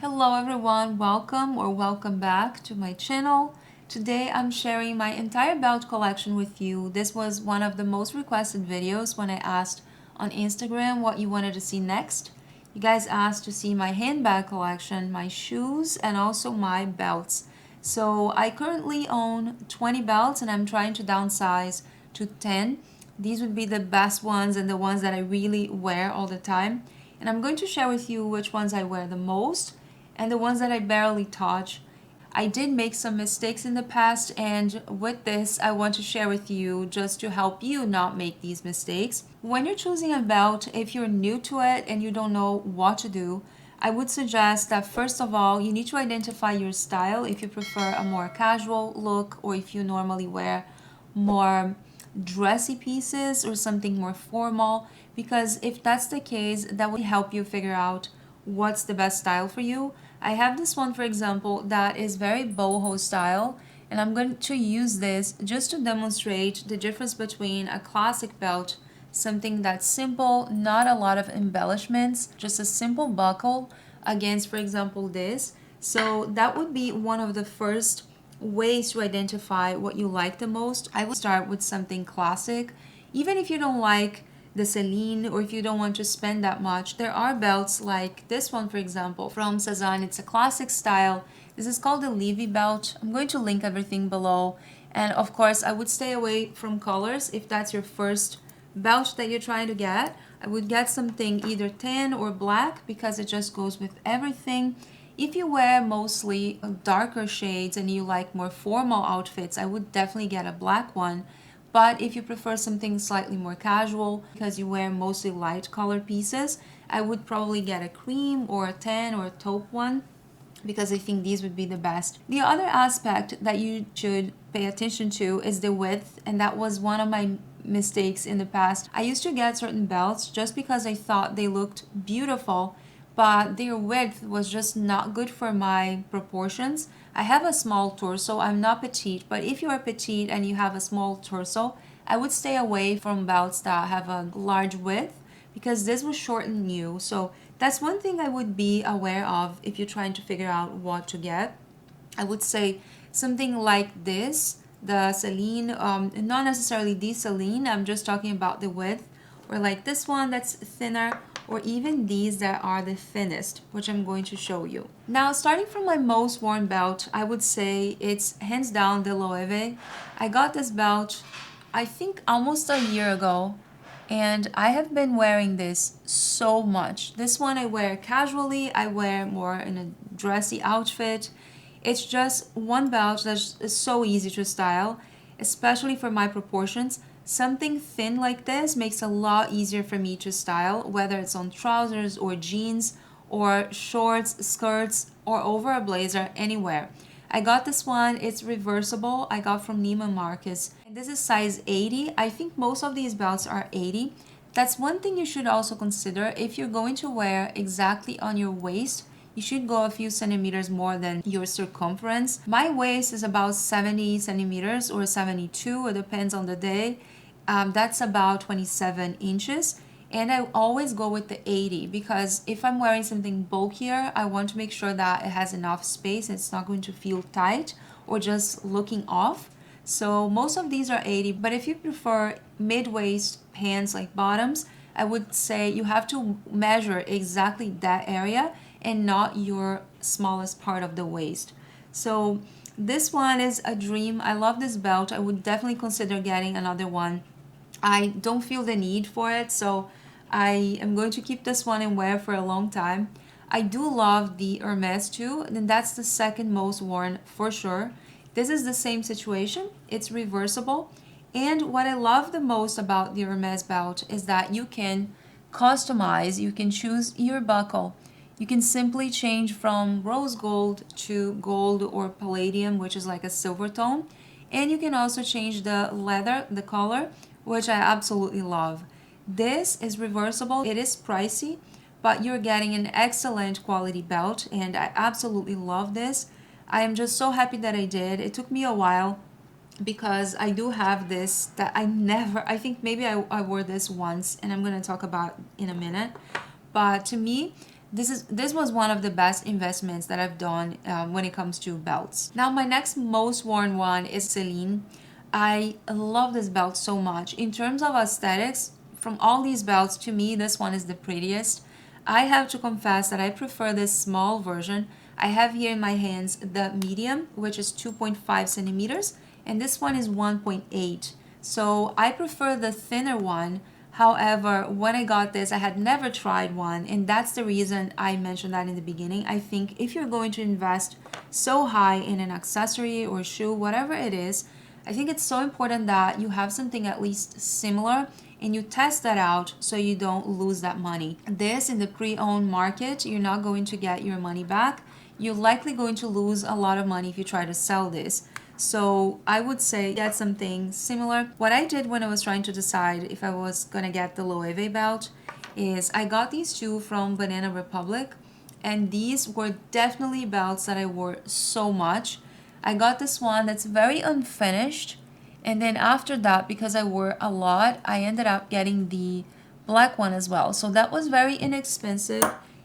Hello everyone, welcome back to my channel. Today I'm sharing my entire belt collection with you. This was one of the most requested videos when I asked on Instagram what you wanted to see next. You guys asked to see my handbag collection, my shoes, and also my belts. So I currently own 20 belts and I'm trying to downsize to 10. These would be the best ones and the ones that I really wear all the time. And I'm going to share with you which ones I wear the most and the ones that I barely touch. I did make some mistakes in the past, and with this I want to share with you just to help you not make these mistakes. When you're choosing a belt, if you're new to it and you don't know what to do, I would suggest that first of all you need to identify your style, if you prefer a more casual look or if you normally wear more dressy pieces or something more formal, because if that's the case, that will help you figure out what's the best style for you. I have this one, for example, that is very boho style, and I'm going to use this just to demonstrate the difference between a classic belt, something that's simple, not a lot of embellishments, just a simple buckle, against, for example, this. So that would be one of the first ways to identify what you like the most. I would start with something classic. Even if you don't like the Celine or if you don't want to spend that much, there are belts like this one, for example, from Sezane. It's a classic style. This is called the Livie belt. I'm going to link everything below. And of course, I would stay away from colors if that's your first belt that you're trying to get. I would get something either tan or black because it just goes with everything. If you wear mostly darker shades and you like more formal outfits, I would definitely get a black one. But if you prefer something slightly more casual because you wear mostly light color pieces, I would probably get a cream or a tan or a taupe one, because I think these would be the best. The other aspect that you should pay attention to is the width, and that was one of my mistakes in the past. I used to get certain belts just because I thought they looked beautiful, but their width was just not good for my proportions. I have a small torso, I'm not petite, but if you are petite and you have a small torso, I would stay away from belts that have a large width because this will shorten you. So that's one thing I would be aware of if you're trying to figure out what to get. I would say something like this, the Celine, not necessarily the Celine, I'm just talking about the width, or like this one that's thinner, or even these that are the thinnest, which I'm going to show you. Now, starting from my most worn belt, I would say it's hands down the Loewe. I got this belt, I think almost a year ago, and I have been wearing this so much. This one I wear casually, I wear more in a dressy outfit. It's just one belt that's so easy to style, especially for my proportions. Something thin like this makes it a lot easier for me to style, whether it's on trousers or jeans or shorts, skirts, or over a blazer, anywhere. I got this one, it's reversible, I got from Neiman Marcus. This is size 80. I think most of these belts are 80. That's one thing you should also consider. If you're going to wear exactly on your waist, you should go a few centimeters more than your circumference. My waist is about 70 centimeters or 72, it depends on the day. That's about 27 inches. And I always go with the 80 because if I'm wearing something bulkier, I want to make sure that it has enough space. It's not going to feel tight or just looking off. So most of these are 80, but if you prefer mid-waist pants like bottoms, I would say you have to measure exactly that area and not your smallest part of the waist. So this one is a dream. I love this belt. I would definitely consider getting another one. I don't feel the need for it, so I am going to keep this one and wear for a long time. I do love the Hermes too, and that's the second most worn for sure. This is the same situation. It's reversible. And what I love the most about the Hermes belt is that you can customize, you can choose your buckle. You can simply change from rose gold to gold or palladium, which is like a silver tone. And you can also change the leather, the color, which I absolutely love. This is reversible. It is pricey, but you're getting an excellent quality belt, and I absolutely love this. I am just so happy that I did. It took me a while because I do have this that I think maybe I wore this once, and I'm going to talk about in a minute. But to me, this was one of the best investments that I've done when it comes to belts. Now my next most worn one is Celine. I love this belt so much. In terms of aesthetics, from all these belts, to me this one is the prettiest. I have to confess that I prefer this small version. I have here in my hands the medium, which is 2.5 centimeters, and this one is 1.8. So I prefer the thinner one. However, when I got this, I had never tried one, and that's the reason I mentioned that in the beginning. I think if you're going to invest so high in an accessory or shoe, whatever it is, I think it's so important that you have something at least similar and you test that out so you don't lose that money. This, in the pre-owned market, you're not going to get your money back. You're likely going to lose a lot of money if you try to sell this. So I would say get something similar. What I did when I was trying to decide if I was gonna get the Loewe belt is I got these two from Banana Republic, and these were definitely belts that I wore so much. I got this one that's very unfinished, and then after that, because I wore a lot, I ended up getting the black one as well. So that was very inexpensive.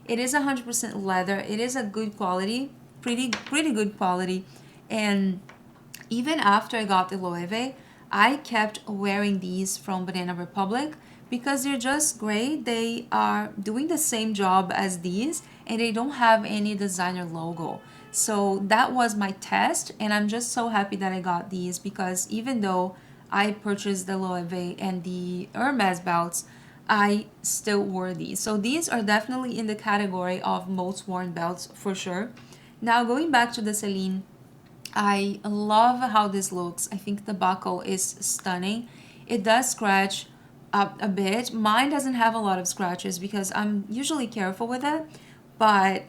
It is 100% leather. It is a good quality, pretty good quality, and even after I got the Loewe, I kept wearing these from Banana Republic because they're just great. They are doing the same job as these and they don't have any designer logo. So that was my test, and I'm just so happy that I got these because even though I purchased the Loewe and the Hermes belts, I still wore these. So these are definitely in the category of most worn belts for sure. Now going back to the Celine, I love how this looks. I think the buckle is stunning. It does scratch up a bit. Mine doesn't have a lot of scratches because I'm usually careful with it, but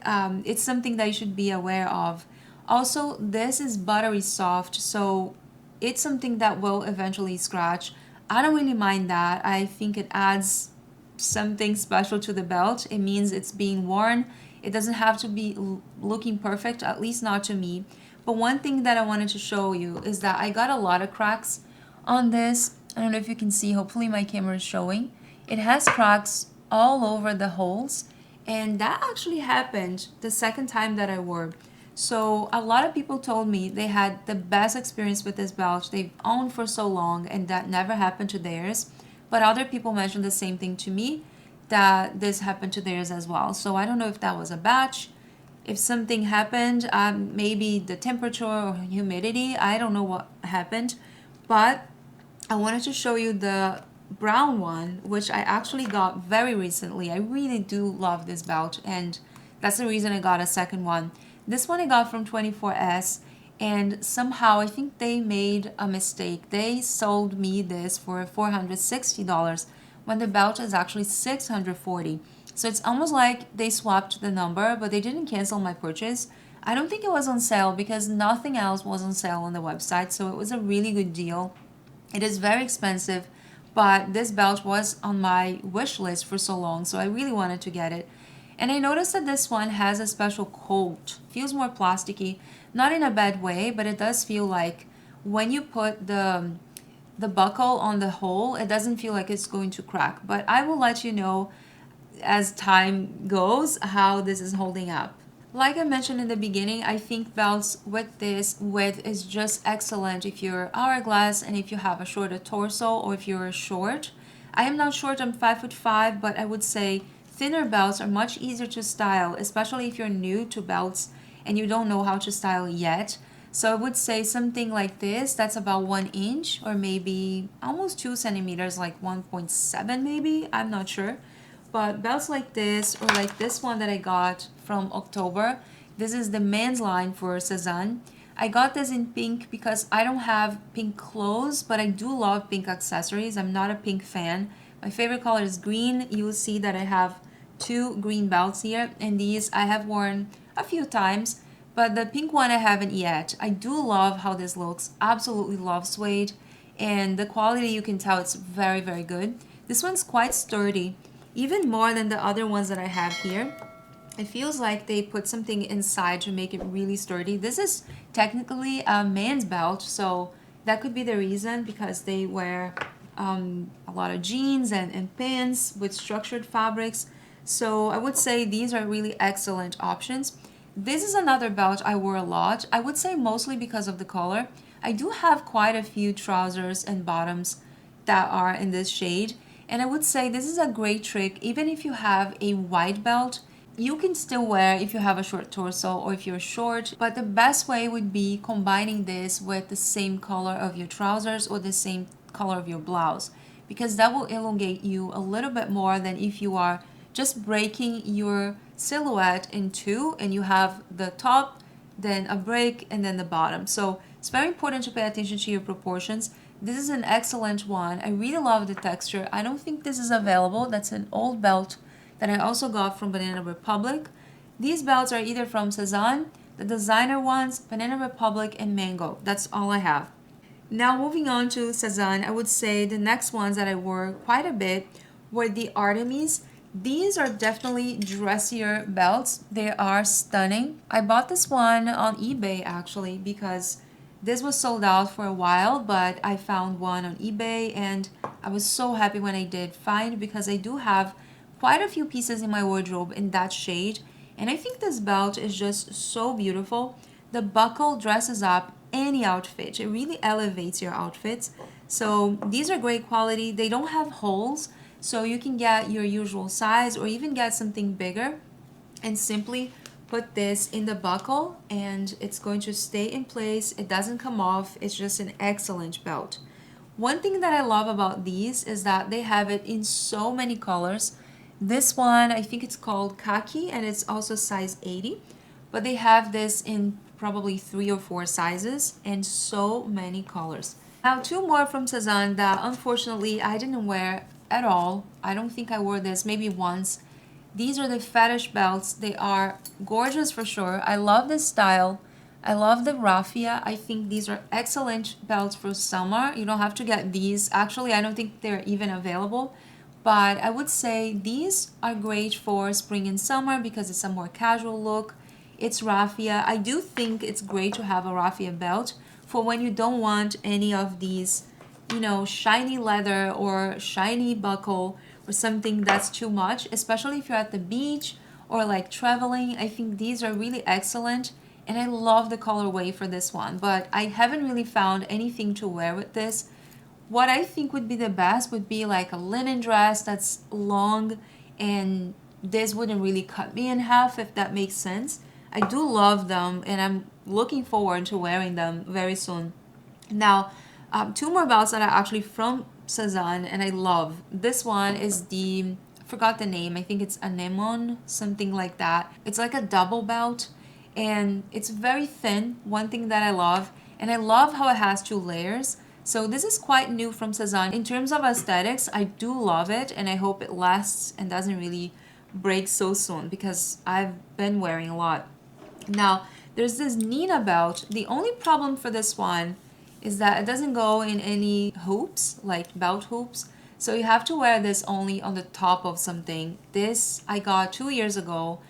it's something that you should be aware of. Also, this is buttery soft, so it's something that will eventually scratch. I don't really mind that. I think it adds something special to the belt. It means it's being worn. It doesn't have to be looking perfect, at least not to me. But one thing that I wanted to show you is that I got a lot of cracks on this. I don't know if you can see, hopefully my camera is showing. It has cracks all over the holes, and that actually happened the second time that I wore. So a lot of people told me they had the best experience with this belt. They've owned for so long and that never happened to theirs. But other people mentioned the same thing to me, that this happened to theirs as well. So I don't know if that was a batch. If something happened, maybe the temperature or humidity, I don't know what happened, but I wanted to show you the brown one, which I actually got very recently. I really do love this belt, and that's the reason I got a second one. This one I got from 24S, and somehow I think they made a mistake. They sold me this for $460 when the belt is actually $640. So it's almost like they swapped the number, but they didn't cancel my purchase. I don't think it was on sale because nothing else was on sale on the website, so it was a really good deal. It is very expensive, but this belt was on my wish list for so long, so I really wanted to get it. And I noticed that this one has a special coat. Feels more plasticky, not in a bad way, but it does feel like when you put the buckle on the hole, it doesn't feel like it's going to crack. But I will let you know as time goes how this is holding up. Like I mentioned in the beginning, I think belts with this width is just excellent if you're hourglass and if you have a shorter torso or if you're short. I am not short, I'm 5'5", but I would say thinner belts are much easier to style, especially if you're new to belts and you don't know how to style yet. So I would say something like this, that's about 1 inch or maybe almost 2 centimeters, like 1.7 maybe, I'm not sure. But belts like this, or like this one that I got from October, this is the men's line for Sezane. I got this in pink because I don't have pink clothes, but I do love pink accessories. I'm not a pink fan. My favorite color is green. You will see that I have 2 green belts here, and these I have worn a few times, but the pink one I haven't yet. I do love how this looks. Absolutely love suede, and the quality, you can tell it's very, very good. This one's quite sturdy, even more than the other ones that I have here. It feels like they put something inside to make it really sturdy. This is technically a man's belt, so that could be the reason, because they wear a lot of jeans and pants with structured fabrics. So I would say these are really excellent options. This is another belt I wore a lot. I would say mostly because of the color. I do have quite a few trousers and bottoms that are in this shade. And I would say this is a great trick. Even if you have a white belt, you can still wear if you have a short torso or if you're short. But the best way would be combining this with the same color of your trousers or the same color of your blouse, because that will elongate you a little bit more than if you are just breaking your silhouette in two and you have the top, then a break, and then the bottom. So it's very important to pay attention to your proportions. This is an excellent one. I really love the texture. I don't think this is available. That's an old belt that I also got from Banana Republic. These belts are either from Sezane, the designer ones, Banana Republic, and Mango. That's all I have. Now moving on to Sezane, I would say the next ones that I wore quite a bit were the Artemis. These are definitely dressier belts. They are stunning. I bought this one on eBay actually because this was sold out for a while, but I found one on eBay and I was so happy when I did find, because I do have quite a few pieces in my wardrobe in that shade. And I think this belt is just so beautiful. The buckle dresses up any outfit. It really elevates your outfits. So these are great quality. They don't have holes, so you can get your usual size or even get something bigger and simply put this in the buckle and it's going to stay in place. It doesn't come off. It's just an excellent belt. One thing that I love about these is that they have it in so many colors. This one, I think it's called khaki and it's also size 80, but they have this in probably 3 or 4 sizes and so many colors. Now two more from Sezane that unfortunately I didn't wear at all. I don't think I wore this, maybe once. These are the Fetiche belts. They are gorgeous for sure. I love this style. I love the raffia. I think these are excellent belts for summer. You don't have to get these. Actually, I don't think they're even available. But I would say these are great for spring and summer because it's a more casual look. It's raffia. I do think it's great to have a raffia belt for when you don't want any of these, you know, shiny leather or shiny buckle or something that's too much, especially if you're at the beach or like traveling. I think these are really excellent and I love the colorway for this one, but I haven't really found anything to wear with this. What I think would be the best would be like a linen dress that's long and this wouldn't really cut me in half, if that makes sense. I do love them and I'm looking forward to wearing them very soon. Now, two more belts that are actually from Sezane and I love. This one is the, I forgot the name, I think it's anemone, something like that. It's like a double belt and it's very thin, one thing that I love. And I love how it has 2 layers. So this is quite new from Sezane. In terms of aesthetics, I do love it and I hope it lasts and doesn't really break so soon because I've been wearing a lot. Now, there's this Nina belt. The only problem for this one is that it doesn't go in any hoops, like belt hoops. So you have to wear this only on the top of something. This I got 2 years ago.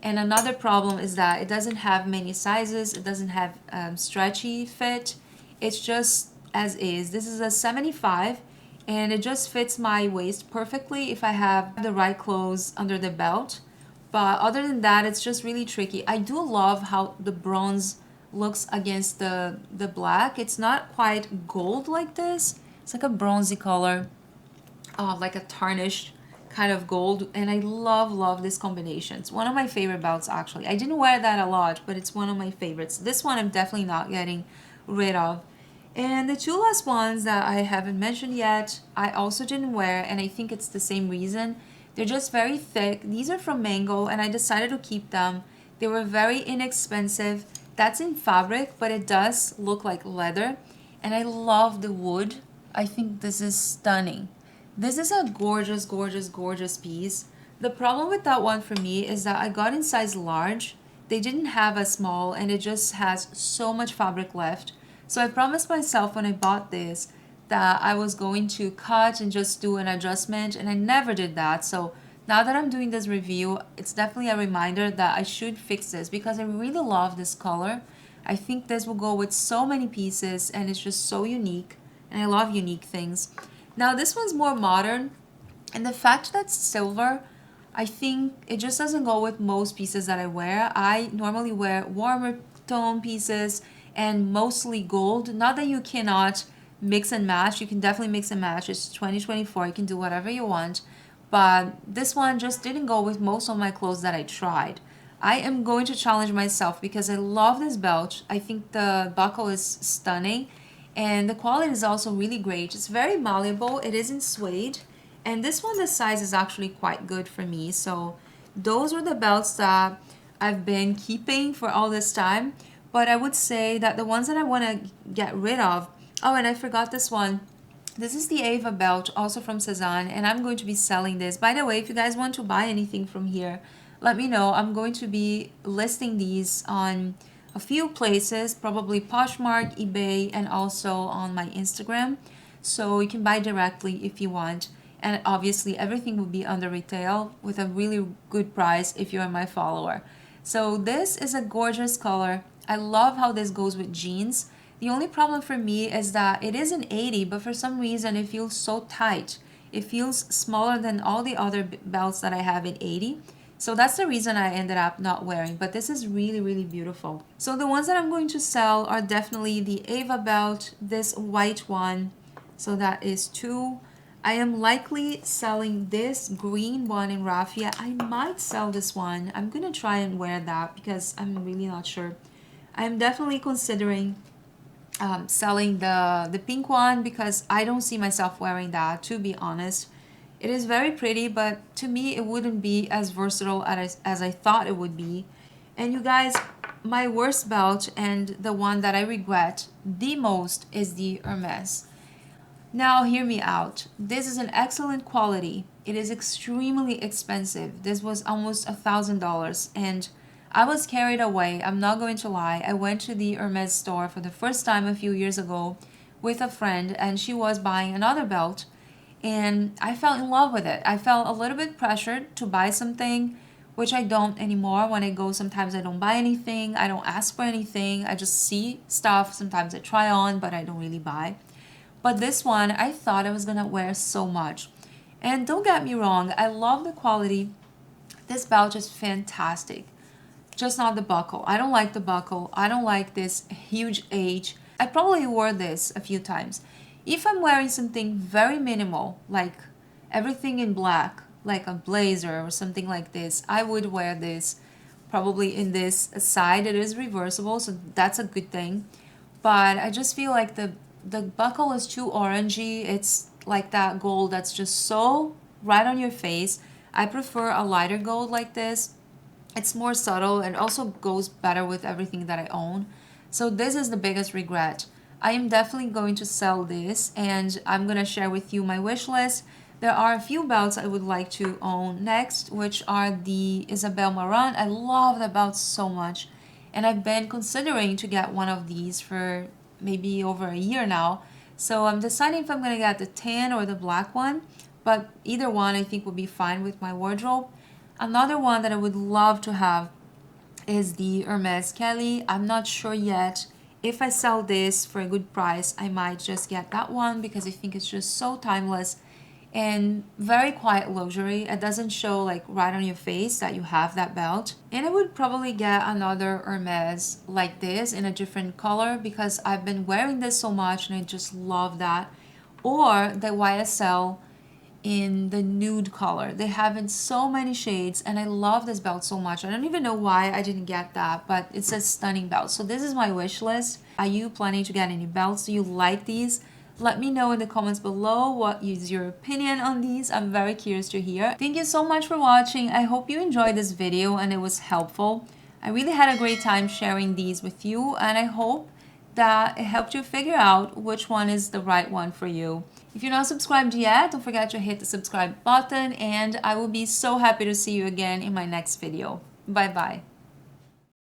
And another problem is that it doesn't have many sizes. It doesn't have stretchy fit. It's just as is. This is a 75 and it just fits my waist perfectly if I have the right clothes under the belt. But other than that, it's just really tricky. I do love how the bronze looks against the black. It's not quite gold like this. It's like a bronzy color, like a tarnished kind of gold. And I love this combination. It's one of my favorite belts actually. I didn't wear that a lot, but it's one of my favorites. This one I'm definitely not getting rid of. And the 2 last ones that I haven't mentioned yet, I also didn't wear, and I think it's the same reason. They're just very thick. These are from Mango, and I decided to keep them. They were very inexpensive. That's in fabric, but it does look like leather. And I love the wood. I think this is stunning. This is a gorgeous, gorgeous, gorgeous piece. The problem with that one for me is that I got in size large. They didn't have a small, and it just has so much fabric left. So I promised myself when I bought this that I was going to cut and just do an adjustment, and I never did that. So now that I'm doing this review, it's definitely a reminder that I should fix this because I really love this color. I think this will go with so many pieces and it's just so unique, and I love unique things. Now this one's more modern, and the fact that it's silver, I think it just doesn't go with most pieces that I wear. I normally wear warmer tone pieces and mostly gold. Not that you cannot mix and match. You can definitely mix and match. It's 2024. You can do whatever you want. But this one just didn't go with most of my clothes that I tried. I am going to challenge myself because I love this belt. I think the buckle is stunning and the quality is also really great. It's very malleable. It is in suede. And this one, the size is actually quite good for me. So those were the belts that I've been keeping for all this time. But I would say that the ones that I want to get rid of. Oh, and I forgot this one. This is the Ava belt, also from Sezane, and I'm going to be selling this. By the way, if you guys want to buy anything from here, let me know. I'm going to be listing these on a few places, probably Poshmark, eBay, and also on my Instagram. So you can buy directly if you want. And obviously everything will be under retail with a really good price if you're my follower. So this is a gorgeous color. I love how this goes with jeans. The only problem for me is that it is an 80, but for some reason it feels so tight. It feels smaller than all the other belts that I have in 80. So that's the reason I ended up not wearing, but this is really, really beautiful. So the ones that I'm going to sell are definitely the Ava belt, this white one. So that is 2. I am likely selling this green one in raffia. I might sell this one. I'm gonna try and wear that because I'm really not sure. I'm definitely considering selling the pink one because I don't see myself wearing that, to be honest. It is very pretty, but to me it wouldn't be as versatile as I thought it would be. And you guys, my worst belt and the one that I regret the most is the Hermes. Now hear me out. This is an excellent quality. It is extremely expensive. This was almost $1,000 and I was carried away. I'm not going to lie. I went to the Hermes store for the first time a few years ago with a friend and she was buying another belt and I fell in love with it. I felt a little bit pressured to buy something, which I don't anymore. When I go, sometimes I don't buy anything. I don't ask for anything. I just see stuff. Sometimes I try on, but I don't really buy. But this one, I thought I was gonna wear so much. And don't get me wrong, I love the quality. This belt is fantastic. Just not the buckle. I don't like the buckle. I don't like this huge H. I probably wore this a few times. If I'm wearing something very minimal, like everything in black, like a blazer or something like this, I would wear this probably in this side. It is reversible, so that's a good thing. But I just feel like the buckle is too orangey. It's like that gold that's just so right on your face. I prefer a lighter gold like this. It's more subtle and also goes better with everything that I own. So this is the biggest regret. I am definitely going to sell this and I'm going to share with you my wish list. There are a few belts I would like to own next, which are the Isabel Marant. I love the belts so much and I've been considering to get one of these for maybe over a year now. So I'm deciding if I'm going to get the tan or the black one, but either one I think would be fine with my wardrobe. Another one that I would love to have is the Hermes Kelly. I'm not sure yet. If I sell this for a good price, I might just get that one because I think it's just so timeless and very quiet luxury. It doesn't show like right on your face that you have that belt. And I would probably get another Hermes like this in a different color because I've been wearing this so much and I just love that. Or the YSL in the nude color. They have in so many shades and I love this belt so much. I don't even know why I didn't get that, but it's a stunning belt. So this is my wish list. Are you planning to get any belts? Do you like these? Let me know in the comments below what is your opinion on these. I'm very curious to hear. Thank you so much for watching. I hope you enjoyed this video and it was helpful. I really had a great time sharing these with you and I hope that it helped you figure out which one is the right one for you. If you're not subscribed yet, don't forget to hit the subscribe button and I will be so happy to see you again in my next video. Bye bye.